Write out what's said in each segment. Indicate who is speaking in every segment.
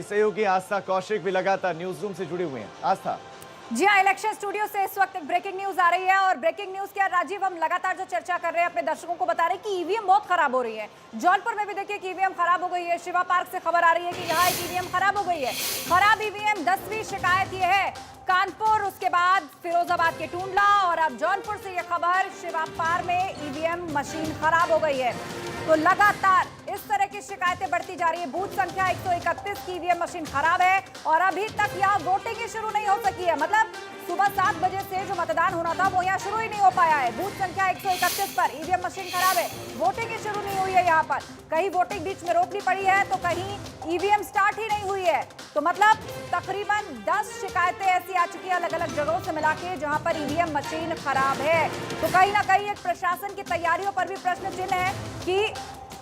Speaker 1: सहयोगी आस्था कौशिक भी लगातार न्यूज रूम से जुड़े हुए हैं। आस्था।
Speaker 2: जी हाँ, इलेक्शन स्टूडियो से इस वक्त एक ब्रेकिंग न्यूज आ रही है और ब्रेकिंग न्यूज क्या राजीव, हम लगातार जो चर्चा कर रहे हैं अपने दर्शकों को बता रहे हैं कि ईवीएम बहुत खराब हो रही है। जौनपुर में भी देखिए कि ईवीएम खराब हो गई है। शिवा पार्क से खबर आ रही है कि यहाँ एक ईवीएम खराब हो गई है। खराब ईवीएम 10वीं शिकायत ये है। कानपुर, उसके बाद फिरोजाबाद के टूंडला और अब जौनपुर से यह खबर शिवा पार्क में ईवीएम मशीन खराब हो गई है। तो लगातार इस तरह की शिकायतें बढ़ती जा रही है। बूथ संख्या 131 की ईवीएम मशीन खराब है और अभी तक यहाँ वोटिंग ही शुरू नहीं हो सकी है। मतलब सुबह 7 बजे से जो मतदान होना था वो यहाँ शुरू ही नहीं हो पाया है। बूथ संख्या 131 पर ईवीएम मशीन खराब है, वोटिंग ही शुरू नहीं हुई है। यहाँ पर कहीं वोटिंग बीच में रोकनी पड़ी है तो कहीं ईवीएम स्टार्ट ही नहीं हुई है। तो मतलब तकरीबन 10 शिकायतें ऐसी आ चुकी है अलग अलग जगहों से मिला के जहां पर ईवीएम मशीन खराब है। तो कहीं ना कहीं एक प्रशासन की तैयारियों पर भी प्रश्न चिन्ह है कि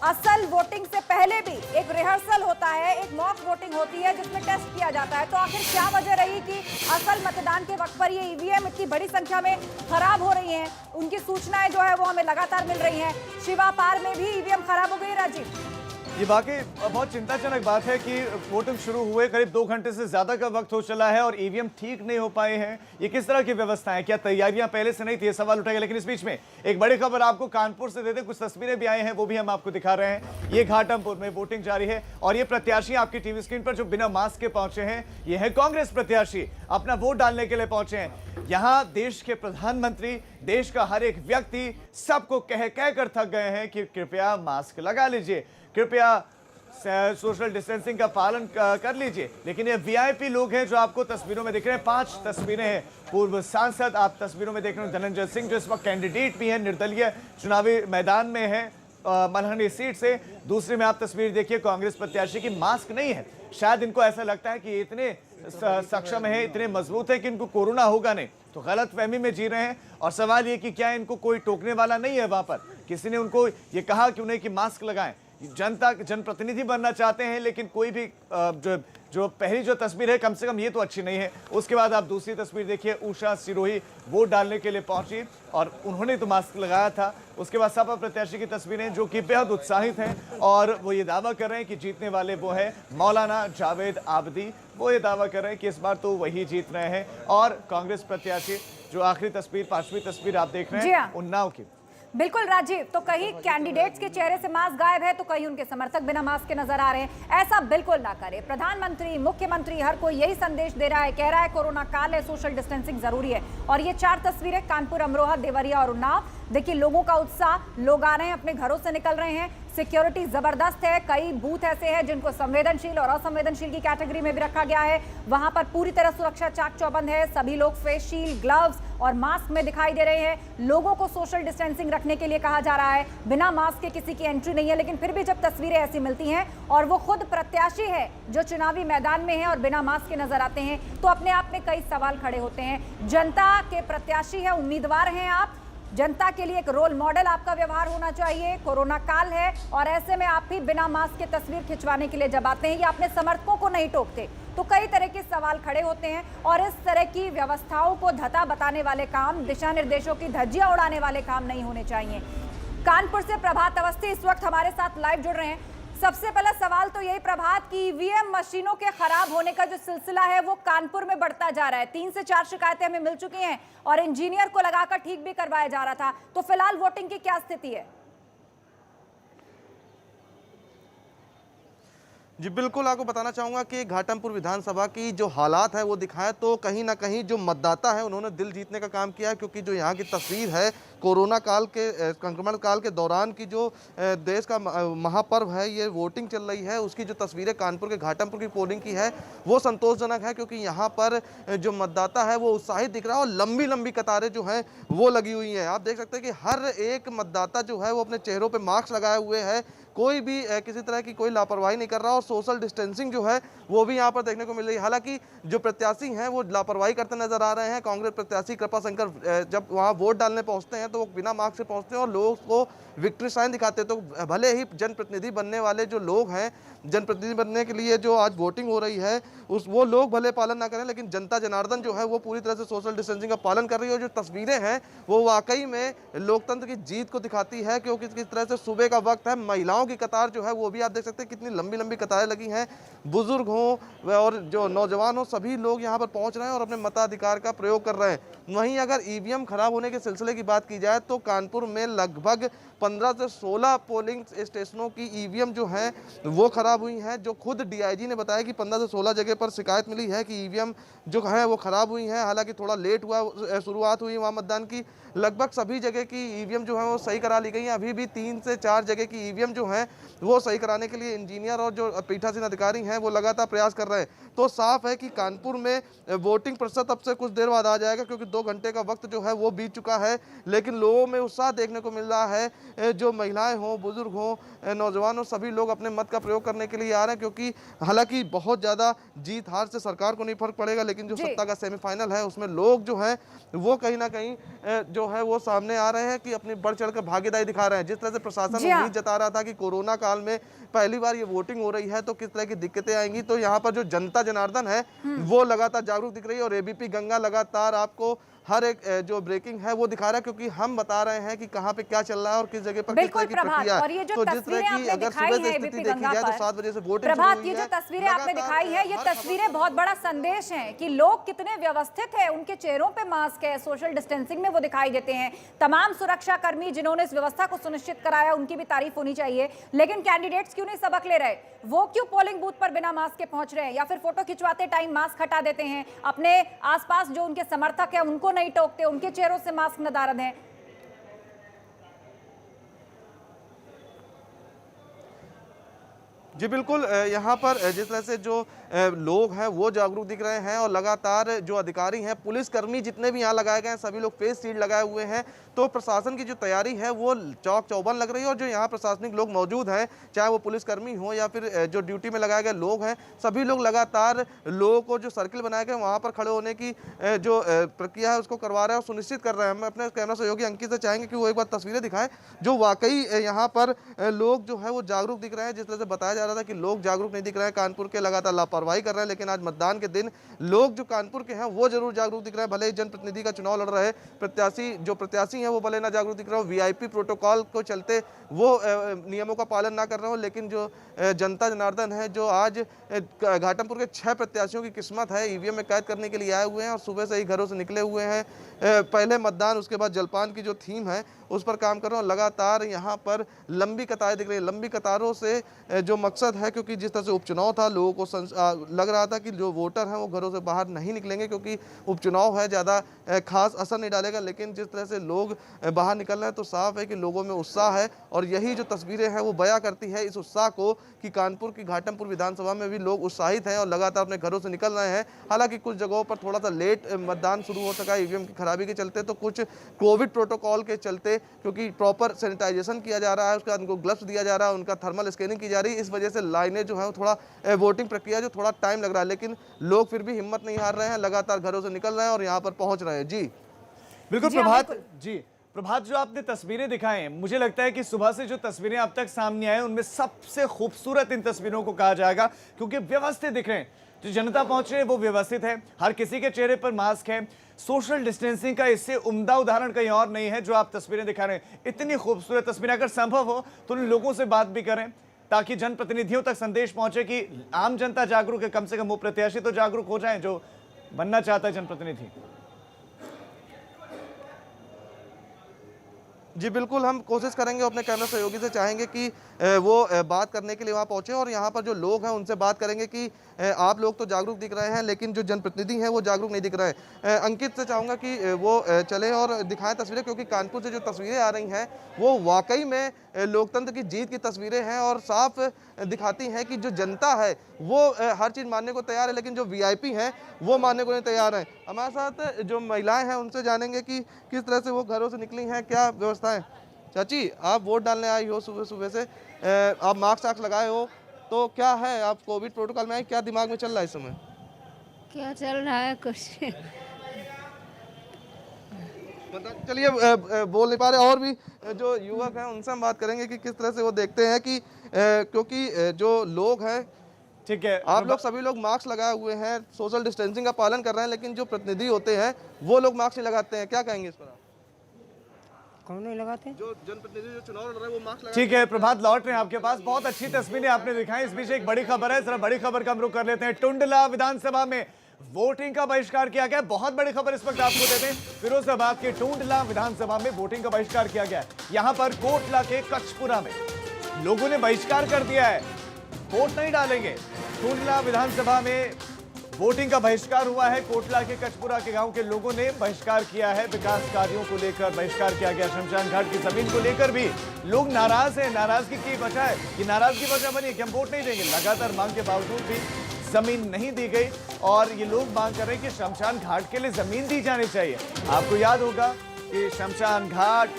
Speaker 2: असल वोटिंग से पहले भी एक रिहर्सल होता है, एक मॉक वोटिंग होती है जिसमें टेस्ट किया जाता है। तो आखिर क्या वजह रही कि असल मतदान के वक्त पर ये ईवीएम इतनी बड़ी संख्या में खराब हो रही हैं? उनकी सूचनाएं जो है वो हमें लगातार मिल रही हैं। शिवा पार में भी ईवीएम खराब हो गई। राजीव,
Speaker 1: ये वाकई बहुत चिंताजनक बात है कि वोटिंग शुरू हुए करीब 2 घंटे से ज्यादा का वक्त हो चला है और ईवीएम ठीक नहीं हो पाए हैं। ये किस तरह की व्यवस्था है? क्या तैयारियां पहले से नहीं थी? ये सवाल उठाएगा। लेकिन इस बीच में एक बड़ी खबर आपको कानपुर से दे दें। कुछ तस्वीरें भी आई हैं, वो भी हम आपको दिखा रहे हैं। ये घाटमपुर में वोटिंग जारी है और ये प्रत्याशी आपकी टीवी स्क्रीन पर जो बिना मास्क के पहुंचे हैं, ये है कांग्रेस प्रत्याशी, अपना वोट डालने के लिए पहुंचे हैं। यहां देश के प्रधानमंत्री, देश का हर एक व्यक्ति सबको कह कर थक गए हैं कि कृपया मास्क लगा लीजिए, कृपया सोशल डिस्टेंसिंग का पालन कर लीजिए। लेकिन ये वीआईपी लोग हैं जो आपको तस्वीरों में दिख रहे हैं। 5 तस्वीरें हैं। पूर्व सांसद आप तस्वीरों में देख रहे हैं, धनंजय सिंह जो इस वक्त कैंडिडेट भी है, निर्दलीय चुनावी मैदान में है मलहनी सीट से। दूसरे में आप तस्वीर देखिए कांग्रेस प्रत्याशी की, मास्क नहीं है। शायद इनको ऐसा लगता है कि ये इतने सक्षम है, इतने मजबूत है कि इनको कोरोना होगा नहीं, तो गलतफहमी में जी रहे हैं। और सवाल ये कि क्या इनको कोई टोकने वाला नहीं है? वहां पर किसी ने उनको ये कहा कि उन्हें कि मास्क लगाएं। जनता जनप्रतिनिधि बनना चाहते हैं, लेकिन कोई भी जो पहली जो तस्वीर है कम से कम ये तो अच्छी नहीं है। उसके बाद आप दूसरी तस्वीर देखिए, उषा सिरोही वोट डालने के लिए पहुंची और उन्होंने तो मास्क लगाया था। उसके बाद सपा प्रत्याशी की तस्वीरें जो कि बेहद उत्साहित हैं और वो ये दावा कर रहे हैं कि जीतने वाले वो है मौलाना जावेद आबदी। वो ये दावा कर रहे हैं कि इस बार तो वही जीत रहे हैं। और कांग्रेस प्रत्याशी जो आखिरी तस्वीर, 5वीं तस्वीर आप देख रहे हैं उन्नाव की।
Speaker 2: बिल्कुल राजीव, तो कहीं कैंडिडेट्स के चेहरे से मास्क गायब है तो कहीं उनके समर्थक बिना मास्क के नजर आ रहे हैं। ऐसा बिल्कुल ना करें। प्रधानमंत्री, मुख्यमंत्री, हर कोई यही संदेश दे रहा है, कह रहा है कोरोना काल है, सोशल डिस्टेंसिंग जरूरी है। और ये 4 तस्वीरें कानपुर, अमरोहा, देवरिया और उन्नाव। देखिए लोगों का उत्साह, लोग आ रहे हैं, अपने घरों से निकल रहे हैं। सिक्योरिटी जबरदस्त है। कई बूथ ऐसे हैं जिनको संवेदनशील और असंवेदनशील की कैटेगरी में भी रखा गया है। वहां पर पूरी तरह सुरक्षा चाक चौबंद है। सभी लोग फेस शील्ड, ग्लव्स और मास्क में दिखाई दे रहे हैं। लोगों को सोशल डिस्टेंसिंग रखने के लिए कहा जा रहा है। बिना मास्क के किसी की एंट्री नहीं है। लेकिन फिर भी जब तस्वीरें ऐसी मिलती हैं और वो खुद प्रत्याशी है जो चुनावी मैदान में है और बिना मास्क के नजर आते हैं, तो अपने आप में कई सवाल खड़े होते हैं। जनता के प्रत्याशी है, उम्मीदवार हैं आप, जनता के लिए एक रोल मॉडल आपका व्यवहार होना चाहिए। कोरोना काल है और ऐसे में आप भी बिना मास्क के तस्वीर खिंचवाने के लिए जब आते हैं या अपने समर्थकों को नहीं टोकते, तो कई तरह के सवाल खड़े होते हैं। और इस तरह की व्यवस्थाओं को धता बताने वाले काम, दिशा निर्देशों की धज्जियां उड़ाने वाले काम नहीं होने चाहिए। कानपुर से प्रभात अवस्थी इस वक्त हमारे साथ लाइव जुड़ रहे हैं। सबसे पहला सवाल तो यही प्रभात की, ईवीएम मशीनों के खराब होने का जो सिलसिला है वो कानपुर में बढ़ता जा रहा है। 3 से 4 शिकायतें हमें मिल चुकी हैं और इंजीनियर को लगाकर ठीक भी करवाया जा रहा था। तो फिलहाल वोटिंग की क्या स्थिति है?
Speaker 3: जी बिल्कुल, आपको बताना चाहूँगा कि घाटमपुर विधानसभा की जो हालात है वो दिखाएं तो कहीं ना कहीं जो मतदाता है उन्होंने दिल जीतने का काम किया है। क्योंकि जो यहाँ की तस्वीर है कोरोना काल के संक्रमण काल के दौरान की जो देश का महापर्व है, ये वोटिंग चल रही है, उसकी जो तस्वीरें कानपुर के घाटमपुर की पोलिंग की है वो संतोषजनक है। क्योंकि यहाँ पर जो मतदाता है वो उत्साहित दिख रहा है और लंबी लंबी कतारें जो हैं वो लगी हुई हैं। आप देख सकते हैं कि हर एक मतदाता जो है वो अपने चेहरों पर मास्क लगाए हुए है। कोई भी किसी तरह की कोई लापरवाही नहीं कर रहा और सोशल डिस्टेंसिंग जो है वो भी यहाँ पर देखने को मिल रही है। हालांकि जो प्रत्याशी हैं वो लापरवाही करते नजर आ रहे हैं। कांग्रेस प्रत्याशी कृपाशंकर जब वहाँ वोट डालने पहुँचते हैं तो वो बिना मास्क से पहुँचते हैं और लोगों को विक्ट्री साइन दिखाते हैं। तो भले ही जनप्रतिनिधि बनने वाले जो लोग हैं जनप्रतिनिधि बनने के लिए जो आज वोटिंग हो रही है उस वो लोग भले पालन ना करें, लेकिन जनता जनार्दन जो है वो पूरी तरह से सोशल डिस्टेंसिंग का पालन कर रही है। और जो तस्वीरें हैं वो वाकई में लोकतंत्र की जीत को दिखाती है, क्योंकि किस तरह से सुबह का वक्त है, महिलाओं की कतार जो है वो भी आप देख सकते हैं कितनी लंबी लंबी कतारें लगी हैं। बुजुर्ग हों और जो नौजवान हो, सभी लोग यहाँ पर पहुँच रहे हैं और अपने मताधिकार का प्रयोग कर रहे हैं। वहीं अगर ईवीएम खराब होने के सिलसिले की बात की जाए तो कानपुर में लगभग 15 से 16 पोलिंग स्टेशनों की ईवीएम जो है वो खराब हुई हैं। जो खुद डीआईजी ने बताया कि 15 से 16 जगह पर शिकायत मिली है कि ईवीएम जो है वो खराब हुई हैं। हालांकि थोड़ा लेट हुआ, शुरुआत हुई वहाँ मतदान की। लगभग सभी जगह की ईवीएम जो है वो सही करा ली गई हैं। अभी भी 3 से 4 जगह की ईवीएम जो है वो सही कराने के लिए इंजीनियर और जो पीठासीन अधिकारी हैं वो लगातार प्रयास कर रहे हैं। तो साफ है कि कानपुर में वोटिंग प्रतिशत अब से कुछ देर बाद आ जाएगा, क्योंकि 2 घंटे का वक्त जो है वो बीत चुका है। लेकिन लोगों में उत्साह देखने को मिल रहा है। जो महिलाएं हों, बुजुर्ग हों, नौजवान हों, सभी लोग अपने मत का प्रयोग करने के लिए आ रहे हैं। क्योंकि हालांकि बहुत ज़्यादा जीत हार से सरकार को नहीं फर्क पड़ेगा, लेकिन जो सत्ता का सेमीफाइनल है उसमें लोग जो है वो कहीं ना कहीं जो है वो सामने आ रहे हैं कि अपनी बढ़ चढ़ कर भागीदारी दिखा रहे हैं। जिस तरह से प्रशासन उम्मीद जता रहा था कि कोरोना काल में पहली बार ये वोटिंग हो रही है तो किस तरह की दिक्कतें आएंगी, तो यहाँ पर जो जनता जनार्दन है वो लगातार जागरूक दिख रही है। और एबीपी गंगा लगातार आपको हर एक जो ब्रेकिंग है वो दिखा रहा है, क्योंकि हम बता रहे हैं कि कहाँ पे क्या चल रहा है और किस जगह पर किस तरह की प्रक्रिया है।
Speaker 2: और ये जो
Speaker 3: तो जिस तरह की अगर सुबह से स्थिति देखी जाए तो 7 बजे से वोटिंग शुरू
Speaker 2: प्रभात,
Speaker 3: हुई
Speaker 2: ये जो
Speaker 3: है।
Speaker 2: तस्वीरें आपने दिखाई है, ये तस्वीरें बहुत बड़ा संदेश हैं कि लोग कितने व्यवस्थित हैं। उनके चेहरों पे मास्क है, सोशल डिस्टेंसिंग में वो दिखाई देते हैं। तमाम सुरक्षा कर्मी जिन्होंने इस व्यवस्था को सुनिश्चित कराया उनकी भी तारीफ होनी चाहिए। लेकिन कैंडिडेट्स क्यों नहीं सबक ले रहे? वो क्यों पोलिंग बूथ पर बिना मास्क के पहुंच रहे हैं, या फिर फोटो खिंचवाते टाइम मास्क हटा देते हैं? अपने आसपास जो उनके समर्थक है उनको नहीं टोकते, उनके चेहरों से मास्क नदारद हैं।
Speaker 3: जी बिल्कुल, यहाँ पर जिस तरह से जो लोग हैं वो जागरूक दिख रहे हैं और लगातार जो अधिकारी हैं, पुलिसकर्मी जितने भी यहाँ लगाए गए हैं सभी लोग फेस शील्ड लगाए हुए हैं। तो प्रशासन की जो तैयारी है वो चौक चौबंद लग रही है। और जो यहाँ प्रशासनिक लोग मौजूद हैं, चाहे वो पुलिसकर्मी हो या फिर जो ड्यूटी में लगाए गए लोग हैं, सभी लोग लगातार लोगों को जो सर्किल बनाए गए वहाँ पर खड़े होने की जो प्रक्रिया है उसको करवा रहे हैं और सुनिश्चित कर रहे हैं। मैं अपने कैमरा सहयोगी अंकित से चाहेंगे कि वो एक बार तस्वीरें दिखाएं जो वाकई यहाँ पर लोग जो है वो जागरूक दिख रहे हैं। जिस तरह से बताया जा रहा था कि लोग जागरूक नहीं दिख रहे हैं, कानपुर के लगातार लापरवाही कर रहे हैं, लेकिन आज मतदान के दिन लोग जो कानपुर के हैं वो जरूर जागरूक दिख रहे हैं। भले ही जनप्रतिनिधि का चुनाव लड़ रहे प्रत्याशी हैं वो भले ना जागरूक दिख रहे हो, वीआईपी प्रोटोकॉल को चलते वो नियमों का पालन ना कर रहे हो, लेकिन जो जनता जनार्दन है जो आज घाटमपुर के 6 प्रत्याशियों की किस्मत है ईवीएम में कैद करने के लिए आए हुए हैं और सुबह से ही घरों से निकले हुए हैं। पहले मतदान उसके बाद जलपान की जो थीम है उस पर काम कर रहे हैं। लगातार यहाँ पर लंबी कतारें दिख रही है। लंबी कतारों से जो मकसद है, क्योंकि जिस तरह से उपचुनाव था लोगों को लग रहा था कि जो वोटर हैं वो घरों से बाहर नहीं निकलेंगे क्योंकि उपचुनाव है, ज़्यादा खास असर नहीं डालेगा। लेकिन जिस तरह से लोग बाहर निकल रहे हैं तो साफ है कि लोगों में उत्साह है और यही जो तस्वीरें हैं वो बयां करती है इस उत्साह को कि कानपुर की घाटमपुर विधानसभा में भी लोग उत्साहित हैं और लगातार अपने घरों से निकल रहे हैं। हालांकि कुछ जगहों पर थोड़ा सा लेट मतदान शुरू हो सका ईवीएम की खराबी के चलते, तो कुछ कोविड प्रोटोकॉल के चलते, क्योंकि प्रॉपर सैनिटाइजेशन किया जा रहा है, उसके बाद उनको ग्लव्स दिया जा रहा है, उनका थर्मल स्कैनिंग की जा रही है, इस वजह से लाइनें जो है थोड़ा वोटिंग प्रक्रिया जो थोड़ा टाइम लग रहा है। लेकिन लोग फिर भी हिम्मत नहीं हार रहे हैं, लगातार घरों से निकल रहे हैं और यहाँ पर पहुंच रहे हैं। जी
Speaker 1: बिल्कुल प्रभात जी, प्रभात जो आपने तस्वीरें दिखाई हैं, मुझे लगता है कि सुबह से जो तस्वीरें अब तक सामने आए उनमें सबसे खूबसूरत इन तस्वीरों को कहा जाएगा, क्योंकि व्यवस्थित दिख रहे हैं। जो जनता पहुंच रही है वो व्यवस्थित है, हर किसी के चेहरे पर मास्क है। सोशल डिस्टेंसिंग का इससे उम्दा उदाहरण कहीं और नहीं है जो आप तस्वीरें दिखा रहे हैं। इतनी खूबसूरत तस्वीरें, अगर संभव हो तो उन लोगों से बात भी करें ताकि जनप्रतिनिधियों तक संदेश पहुंचे कि आम जनता जागरूक है, कम से कम वो प्रत्याशी तो जागरूक हो जाएं जो बनना चाहता है जनप्रतिनिधि।
Speaker 3: जी बिल्कुल, हम कोशिश करेंगे, अपने कैमरा सहयोगी से चाहेंगे कि वो बात करने के लिए वहाँ पहुँचे और यहाँ पर जो लोग हैं उनसे बात करेंगे कि आप लोग तो जागरूक दिख रहे हैं लेकिन जो जनप्रतिनिधि हैं वो जागरूक नहीं दिख रहे हैं। अंकित से चाहूँगा कि वो चले और दिखाएं तस्वीरें, क्योंकि कानपुर से जो तस्वीरें आ रही हैं वो वाकई में लोकतंत्र की जीत की तस्वीरें हैं और साफ दिखाती हैं कि जो जनता है वो हर चीज़ मानने को तैयार है, लेकिन जो वीआईपी हैं वो मानने को नहीं तैयार हैं। हमारे साथ जो महिलाएं हैं उनसे जानेंगे कि किस तरह से वो घरों से निकली हैं, क्या व्यवस्था है। चाची, आप वोट डालने आई हो सुबह सुबह से, आप मास्क लगाए हो, तो क्या है, आप कोविड प्रोटोकॉल में आई, क्या दिमाग में चल रहा है इस समय?
Speaker 4: क्या चल रहा है कुछ
Speaker 3: चलिए बोल नहीं पा रहे और भी जो युवक हैं उनसे हम बात करेंगे कि किस तरह से वो देखते हैं कि क्योंकि जो लोग हैं,
Speaker 1: ठीक है,
Speaker 3: आप लोग सभी लोग मास्क लगाए हुए हैं, सोशल डिस्टेंसिंग का पालन कर रहे हैं, लेकिन जो प्रतिनिधि होते हैं वो लोग मास्क नहीं लगाते हैं, क्या कहेंगे इस पर आप?
Speaker 4: कौन नहीं लगाते?
Speaker 3: जो जनप्रतिनिधि जो चुनाव लड़ रहे हैं वो मास्क
Speaker 1: ठीक है। प्रभात लौट रहे हैं आपके पास, बहुत अच्छी तस्वीरें आपने दिखाई। इस बीच एक बड़ी खबर है, जरा बड़ी खबर का हम रुख कर लेते हैं। टुंडला विधानसभा में वोटिंग का बहिष्कार किया गया। बहुत बड़ी खबर इस वक्त आपको देते हैं। फिरोजाबाद के टुंडला विधानसभा में वोटिंग का बहिष्कार किया गया है। यहां पर कोटला के कचपुरा में लोगों ने बहिष्कार कर दिया है, वोट नहीं डालेंगे। टुंडला विधानसभा में वोटिंग का बहिष्कार हुआ है। कोटला के कचपुरा के गांव के लोगों ने बहिष्कार किया है। विकास कार्यों को लेकर बहिष्कार किया गया। शमशान घाट की जमीन को लेकर भी लोग नाराज हैं। नाराजगी की वजह है, ये नाराजगी वजह बनी कि हम वोट नहीं देंगे। लगातार मांग के बावजूद भी जमीन नहीं दी गई और ये लोग मांग कर रहे हैं कि शमशान घाट के लिए जमीन दी जानी चाहिए। आपको याद होगा कि शमशान घाट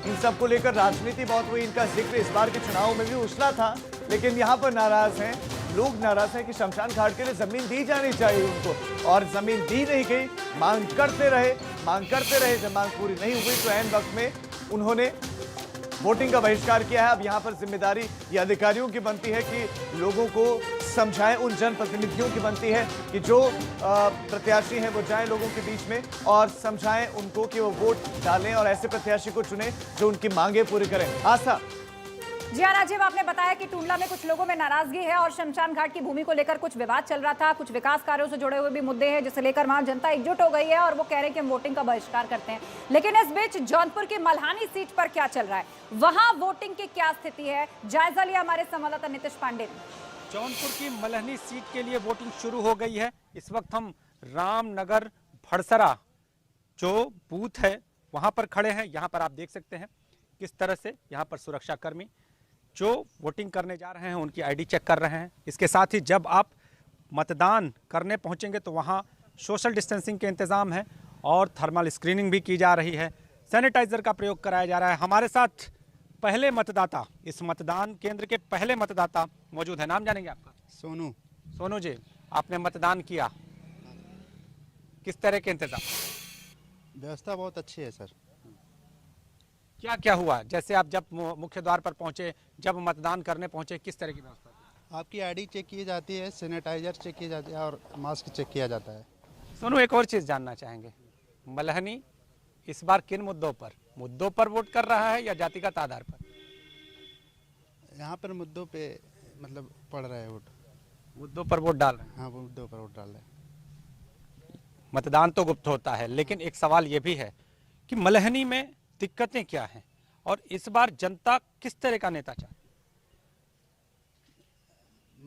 Speaker 1: इन सब को लेकर राजनीति बहुत हुई, इनका जिक्र इस बार के चुनाव में भी उछला था, लेकिन यहाँ पर नाराज हैं लोग। नाराज हैं कि शमशान घाट के लिए जमीन दी जानी चाहिए उनको, और जमीन दी नहीं गई। मांग करते रहे। जब मांग पूरी नहीं हुई तो ऐन वक्त में उन्होंने वोटिंग का बहिष्कार किया है। अब यहाँ पर जिम्मेदारी ये अधिकारियों की बनती है कि लोगों को समझाएं, उन जनप्रतिनिधियों की बनती है कि जो प्रत्याशी हैं वो जाएं लोगों के बीच में और समझाएं उनको कि वो वोट डालें और ऐसे प्रत्याशी को चुनें जो उनकी मांगे पूरी करें। आस्था
Speaker 2: जी हाँ, राजीव, आपने बताया कि टुंडला में कुछ लोगों में नाराजगी है और शमशान घाट की भूमि को लेकर कुछ विवाद चल रहा था। कुछ विकास कार्यों से जुड़े हुए भी मुद्दे हैं जिसे लेकर वहां जनता एकजुट हो गई है और वो कह रहे हैं कि हम वोटिंग का बहिष्कार करते हैं। लेकिन इस बीच जौनपुर की मल्हानी सीट पर क्या चल रहा है, वहां वोटिंग की क्या स्थिति है, जायजा लिया हमारे संवाददाता नीतीश पांडे ने।
Speaker 4: जौनपुर की मल्हनी सीट के लिए वोटिंग शुरू हो गई है। इस वक्त हम रामनगर भड़सरा जो बूथ है वहां पर खड़े हैं। यहाँ पर आप देख सकते हैं किस तरह से यहाँ पर सुरक्षाकर्मी जो वोटिंग करने जा रहे हैं उनकी आईडी चेक कर रहे हैं। इसके साथ ही जब आप मतदान करने पहुंचेंगे तो वहां सोशल डिस्टेंसिंग के इंतज़ाम है और थर्मल स्क्रीनिंग भी की जा रही है। सैनिटाइजर का प्रयोग कराया जा रहा है। हमारे साथ पहले मतदाता, इस मतदान केंद्र के पहले मतदाता मौजूद है। नाम जानेंगे आपका?
Speaker 5: सोनू।
Speaker 4: सोनू जी, आपने मतदान किया, किस तरह के इंतजाम?
Speaker 5: व्यवस्था बहुत अच्छी है सर।
Speaker 4: क्या क्या हुआ? जैसे आप जब मुख्य द्वार पर पहुंचे, जब मतदान करने पहुंचे, किस तरह की व्यवस्था थी?
Speaker 5: आपकी आईडी चेक की जाती है, सैनिटाइजर चेक किया जाता है और मास्क चेक किया जाता है।
Speaker 4: सोनू, एक और चीज़ जानना चाहेंगे, मल्हनी इस बार किन मुद्दों पर वोट कर रहा है या जातिगत आधार पर?
Speaker 5: यहाँ पर मुद्दों पे मतलब पड़ रहा है वोट।
Speaker 4: मुद्दों पर वोट डाल रहे हैं।
Speaker 5: हाँ, मुद्दों पर वोट डाल रहे हैं।
Speaker 4: मतदान तो गुप्त होता है, लेकिन एक सवाल ये भी है कि मल्हनी में दिक्कतें क्या हैं और इस बार जनता किस तरह का नेता चाहती है?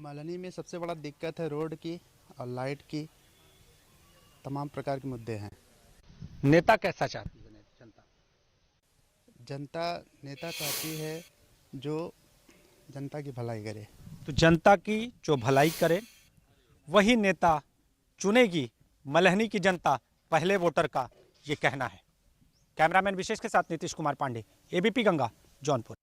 Speaker 5: मल्हनी में सबसे बड़ा दिक्कत है रोड की और लाइट की, तमाम प्रकार के मुद्दे हैं।
Speaker 4: नेता कैसा चाहती है जनता?
Speaker 5: जनता नेता चाहती है जो जनता की भलाई करे।
Speaker 4: तो जनता की जो भलाई करे वही नेता चुनेगी मल्हनी की जनता, पहले वोटर का ये कहना है। कैमरामैन विशेष के साथ नीतीश कुमार पांडे, एबीपी गंगा, जौनपुर।